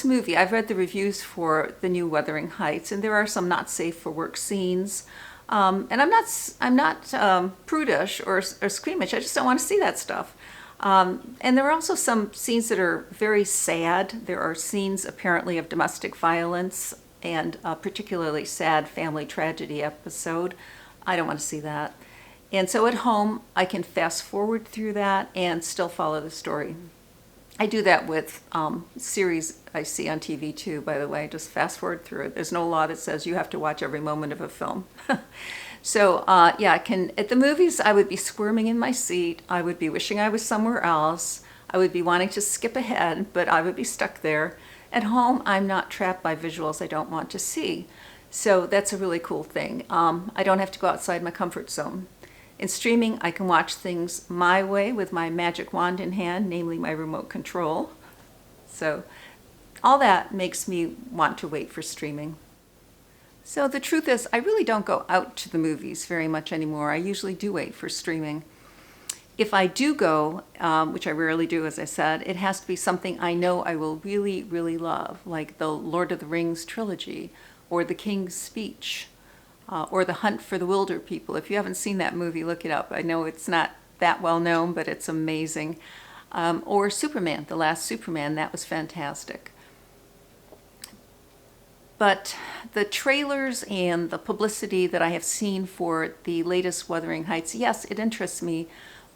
movie, I've read the reviews for the new Wuthering Heights, and there are some not safe for work scenes. And I'm not prudish or squeamish. I just don't want to see that stuff. And there are also some scenes that are very sad. There are scenes apparently of domestic violence and a particularly sad family tragedy episode. I don't want to see that. And so at home, I can fast forward through that and still follow the story. I do that with series I see on TV too, by the way. Just fast forward through it. There's no law that says you have to watch every moment of a film. So yeah, at the movies, I would be squirming in my seat. I would be wishing I was somewhere else. I would be wanting to skip ahead, but I would be stuck there. At home, I'm not trapped by visuals I don't want to see. So that's a really cool thing. I don't have to go outside my comfort zone. In streaming, I can watch things my way with my magic wand in hand, namely my remote control. So all that makes me want to wait for streaming. So the truth is, I really don't go out to the movies very much anymore. I usually do wait for streaming. If I do go, which I rarely do, as I said, it has to be something I know I will really, really love, like the Lord of the Rings trilogy, or The King's Speech, or The Hunt for the Wilder People. If you haven't seen that movie, look it up. I know it's not that well known, but it's amazing. Or Superman, The Last Superman, that was fantastic. But the trailers and the publicity that I have seen for the latest Wuthering Heights, yes, it interests me,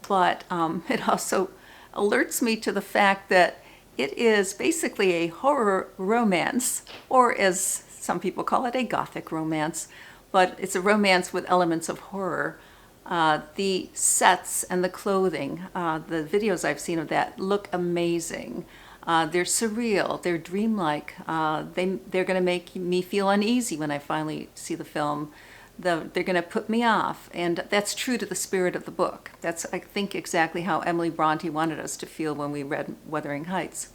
but it also alerts me to the fact that it is basically a horror romance, or as some people call it, a gothic romance, but it's a romance with elements of horror. The sets and the clothing, the videos I've seen of that look amazing. They're surreal, they're dreamlike. They're going to make me feel uneasy when I finally see the film. They're going to put me off, and that's true to the spirit of the book. That's, I think, exactly how Emily Bronte wanted us to feel when we read Wuthering Heights.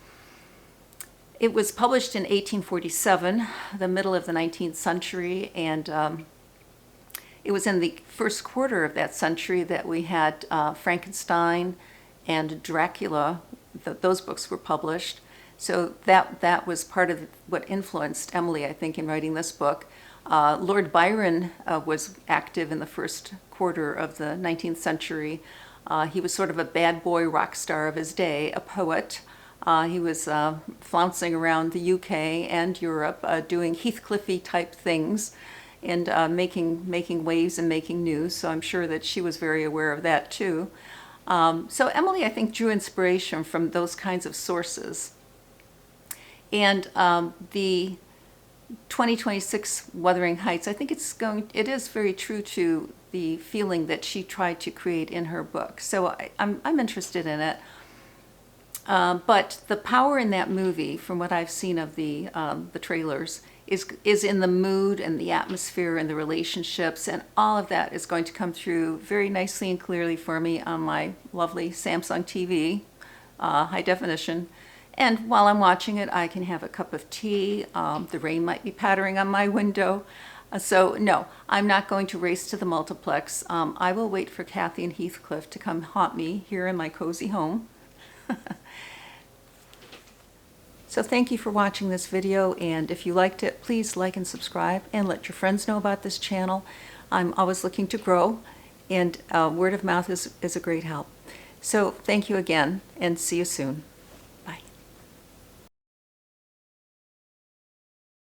It was published in 1847, the middle of the 19th century, and it was in the first quarter of that century that we had Frankenstein and Dracula. Those books were published. So that was part of what influenced Emily, I think, in writing this book. Lord Byron was active in the first quarter of the 19th century. He was sort of a bad boy rock star of his day, a poet. He was flouncing around the UK and Europe, doing Heathcliffy type things and making waves and making news. So I'm sure that she was very aware of that too. So Emily, I think, drew inspiration from those kinds of sources. And the 2026 Wuthering Heights, I think it is very true to the feeling that she tried to create in her book. So I'm interested in it. But the power in that movie, from what I've seen of the trailers, is in the mood and the atmosphere and the relationships, and all of that is going to come through very nicely and clearly for me on my lovely Samsung TV, high definition. And while I'm watching it, I can have a cup of tea. The rain might be pattering on my window. So no, I'm not going to race to the multiplex. I will wait for Kathy and Heathcliff to come haunt me here in my cozy home. So thank you for watching this video, and if you liked it, please like and subscribe and let your friends know about this channel. I'm always looking to grow, and word of mouth is a great help. So thank you again, and see you soon.